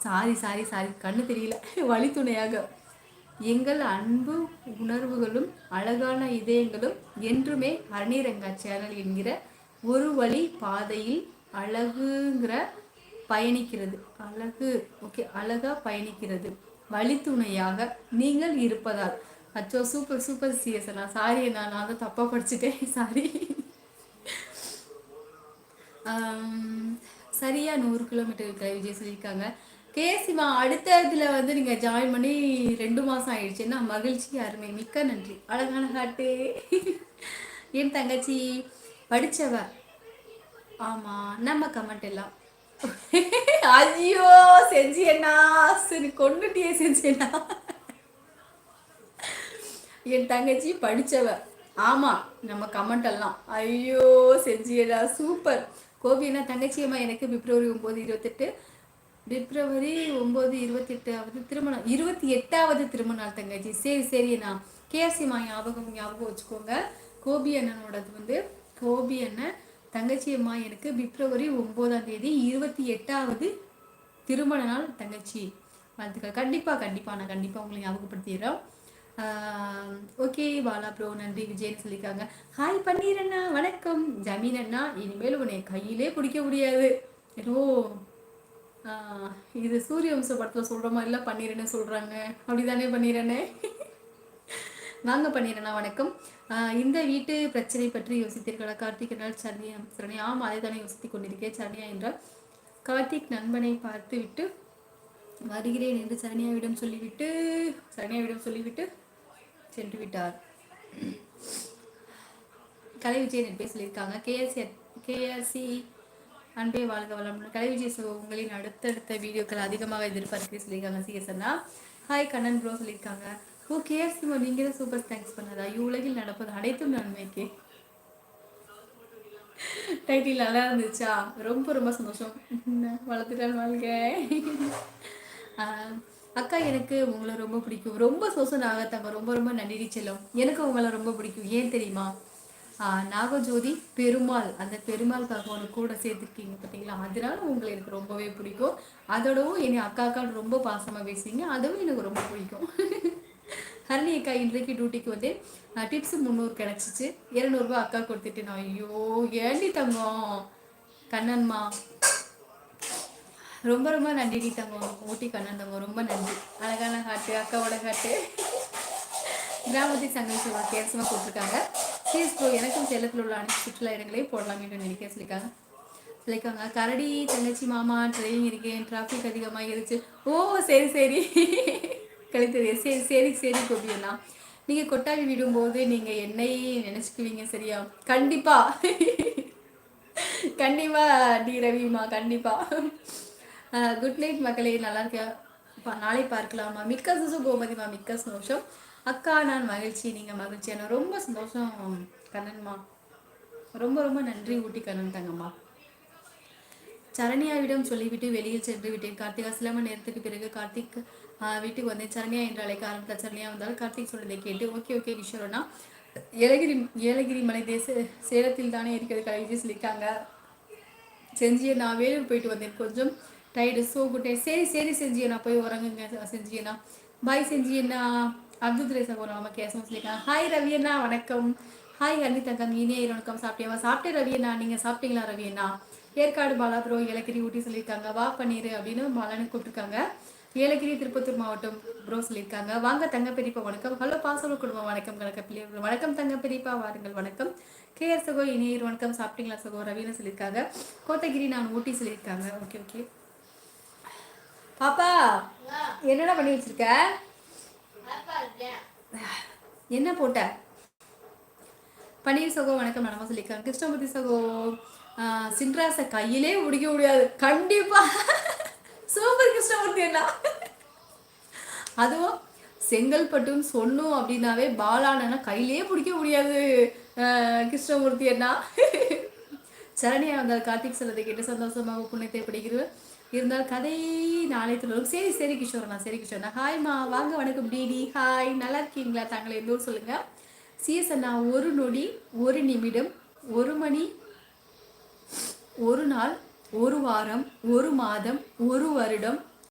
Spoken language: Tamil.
சாரி சாரி சாரி, கண்ணு தெரியல. வழித்துணையாக எங்கள் அன்பு உணர்வுகளும் அழகான இதயங்களும் என்றுமே ஹரிணிரங்கா சேனல் என்கிற ஒரு வழி பாதையில் அழகுங்கிற பயணிக்கிறது. அழகு ஓகே, அழகா பயணிக்கிறது. வழித்துணையாக நீங்கள் இருப்பதால். அச்சோ, சூப்பர் சூப்பர் சிஎஸ் அண்ணா. சாரி அண்ணா, நான் தான் தப்பா படிச்சுட்டேன். சாரி. சரியா 100 கிலோமீட்டர் இருக்கிற விஜய் சொல்லியிருக்காங்க. கேசிமா, அடுத்த இதுல வந்து நீங்க ஜாயின் பண்ணி 2 மாசம் ஆயிடுச்சுன்னா மகிழ்ச்சி, அருமை, மிக்க நன்றி. அழகான ஹாட்டு. என் தங்கச்சி படிச்சவ. ஆமா, நம்ம கமெண்ட் எல்லாம். ஐயோ செஞ்சியண்ணா, சரி கொண்டுட்டியே செஞ்சியண்ணா. என் தங்கச்சி படிச்சவ. ஆமா, நம்ம கமெண்ட் எல்லாம். ஐயோ செஞ்சியண்ணா சூப்பர். கோபி என்ன தங்கச்சி அம்மா, எனக்கு பிப்ரவரி 9/28, பிப்ரவரி 9/28வது திருமணம், 28வது திருமண நாள் தங்கச்சி. சரி சரி அண்ணா. கேசிமா ஞாபகம் வச்சுக்கோங்க. கோபி அண்ணனோடது வந்து, கோபி அண்ணன் தங்கச்சி அம்மா எனக்கு பிப்ரவரி 9ஆம் தேதி 28வது திருமண நாள் தங்கச்சி. வாழ்த்துக்கள். கண்டிப்பா கண்டிப்பா நான் கண்டிப்பா உங்களை ஞாபகப்படுத்திடுறோம். ஓகே பாலா ப்ரோ, நன்றி விஜய்னு சொல்லியிருக்காங்க. ஹாய் பன்னீர் அண்ணா, வணக்கம். ஜமீன் அண்ணா, இனிமேல் உன்னை கையிலே பிடிக்க முடியாது. ஏதோ இது சூரிய வம்ச படத்துல சொல்ற மாதிரிலாம் பண்ணிடுறேன்னு சொல்றாங்க. அப்படிதானே பண்ணிடுறேனே. வாங்க பண்ணிடுறேண்ணா, வணக்கம். இந்த வீட்டு பிரச்சனை பற்றி யோசித்தீர்களா? கார்த்திக் என்றால் சரண்யா. சரண்யா, ஆம், அதை தானே யோசித்துக் கொண்டிருக்கேன். சரண்யா என்றால் கார்த்திக் நண்பனை பார்த்து விட்டு வருகிறேன் என்று சரண்யாவிடம் சொல்லிவிட்டு சென்று விட்டார். கலை விஜய் நட்பே சொல்லியிருக்காங்க. கேஆர்சி அன்பே வாழ்க வளம். கலை விஜய் உங்களின் அடுத்தடுத்த வீடியோக்கள் அதிகமாக எதிர்பார்க்கிறேன் சொல்லியிருக்காங்க. சிஎஸ்னா ஹாய் கண்ணன் ப்ரோ சொல்லியிருக்காங்க. ஓ கேஆர்சி நீங்க தான் சூப்பர் தேங்க்ஸ் பண்ணதா. உலகில் நடப்பது அனைத்தும் நன்மைக்கு. டைட்டில் நல்லா இருந்துச்சா? ரொம்ப ரொம்ப சந்தோஷம். வளர்த்துட்டால் வாழ்க. அக்கா, எனக்கு உங்களை ரொம்ப பிடிக்கும். ரொம்ப சோசம் நாகத்தாங்க. ரொம்ப ரொம்ப நன்றி செல்லும். எனக்கு உங்களை ரொம்ப பிடிக்கும். ஏன் தெரியுமா? நாகஜோதி பெருமாள், அந்த பெருமாளுக்காக ஒன்று கூட சேர்த்துருக்கீங்க பார்த்தீங்களா? அதனால உங்களை எனக்கு ரொம்பவே பிடிக்கும். அதோடவும் என்னை அக்கா அக்கான்னு ரொம்ப பாசமாக பேசுவீங்க. அதுவும் எனக்கு ரொம்ப பிடிக்கும். ஹரணி அக்கா இன்றைக்கு டியூட்டிக்கு வந்து டிப்ஸ் 300 கிடச்சிச்சு. 200 ரூபாய் அக்கா கொடுத்துட்டு நான் ஐயோ ஏண்டி தங்கம். கண்ணன்மா ரொம்ப ரொம்ப நன்றி தங்கம். ஊட்டி கண்ணன் தங்கம் ரொம்ப நன்றி. அழகான ஹாட்டு, அக்காவோட ஹாட்டு. கிராமத்தை சங்கம் கேசமாக போட்டிருக்காங்க. சீஸ் ப்ரோ, எனக்கும் சேலத்தில் உள்ள அனைத்து சுற்றுலா இடங்களையும் போடலாம் என்று நினைக்க சொல்லியிருக்காங்க. கரடி தங்கச்சி மாமா ட்ரெயின் இருக்கேன், டிராஃபிக் அதிகமாக இருந்துச்சு. ஓ சரி சரி கழித்தது. சரி சரி சரி கோபியண்ணா, நீங்கள் கொட்டாவி விடும்போது நீங்கள் என்னை நினச்சிக்குவீங்க சரியா? கண்டிப்பா கண்டிப்பா டி ரவிமா, கண்டிப்பா. குட் நைட் மக்களே, நல்லா இருக்க, நாளை பார்க்கலாமா? மிக்க சந்தோஷம் கோமதிமா, மிக்க சந்தோஷம். அக்கா நான் மகிழ்ச்சி, நீங்கள் மகிழ்ச்சியான ரொம்ப சந்தோஷம் கண்ணன்மா. ரொம்ப ரொம்ப நன்றி ஊட்டி கண்ணன் தங்கம்மா. சரண்யாவிடம் சொல்லிவிட்டு வெளியில் சென்று விட்டேன். கார்த்திகா, சில மணி நேரத்துக்கு பிறகு கார்த்திக் வீட்டுக்கு வந்தேன். சரண்யா என்று அழைக்க ஆரம்பித்தார். சரண்யா வந்தால் கார்த்திக் சொல்றதை கேட்டு ஓகே ஓகே கிஷோரனா, ஏலகிரி மலை சேலத்தில் தானே இருக்கிறது கவிதை சொல்லியிருக்காங்க. செஞ்சியை நான் வேலூர் போயிட்டு வந்தேன், கொஞ்சம் டயர்டு, சோ குட் நைட். சரி சரி செஞ்சியை நான் போய் உறங்குங்க செஞ்சியண்ணா. பாய் செஞ்சியண்ணா. அப்துல் சகோதரன் நம்ம கேசம் சொல்லியிருக்காங்க. ஹாய் ரவி அண்ணா, வணக்கம். ஹாய் ஹர்னி தங்கம், இனிய வணக்கம். சாப்பிட்டேவா? சாப்பிட்டேன் ரவி அண்ணா, நீங்கள் சாப்பிட்டீங்களா ரவி அண்ணா? ஏற்காடு பாலா ப்ரோ ஏலகிரி ஊட்டி சொல்லியிருக்காங்க. வா பன்னீர் அப்படின்னு பாலான்னு கூப்பிட்டுருக்காங்க. ஏலகிரி திருப்பத்தூர் மாவட்டம் ப்ரோ சொல்லியிருக்காங்க. வாங்க தங்க பெரியப்பா, வணக்கம். ஹலோ பாசவ குடும்பம், வணக்கம். கணக்க பிள்ளை வணக்கம். தங்க பெரியப்பா வாருங்கள், வணக்கம். கேஆர் சகோ இனியர் வணக்கம். சாப்பிட்டீங்களா சகோ? ரவின்னு சொல்லியிருக்காங்க. கோத்தகிரி நான் ஊட்டி சொல்லியிருக்காங்க. Okay okay. பாப்பா என்னடா பண்ணி வச்சிருக்க? என்ன போட்ட? பன்னீர் சகோ வணக்கம் நம்ம சொல்லியிருக்காங்க. கிருஷ்ணமூர்த்தி சகோ சின்ராச கையிலே முடிக்க முடியாது. கண்டிப்பா சூப்பர் கிருஷ்ணமூர்த்தி அண்ணா. அதுவும் செங்கல்பட்டுன்னு சொன்னோம் அப்படின்னாவே பாலானா கையிலே பிடிக்க முடியாது கிருஷ்ணமூர்த்தி அண்ணா. சரணியா வந்தால் கார்த்திக் சொல்றதை கேட்டு சந்தோஷமாக புண்ணியத்தை படிக்கிறது இருந்தால் கதை நாளை தொடரும். சரி சரி கிஷோர்ண்ணா, சரி கிஷோர்ண்ணா. ஹாய்மா, வாங்க, வணக்கம். டிடி ஹாய், நல்லா இருக்கீங்களா? தாங்களை எந்த ஊர் சொல்லுங்க. சிஎஸ் அண்ணா, ஒரு நொடி, ஒரு நிமிடம், ஒரு மணி, ஒரு நாள், ஒரு வாரம், ஒரு மாதம், ஒரு வருடம்,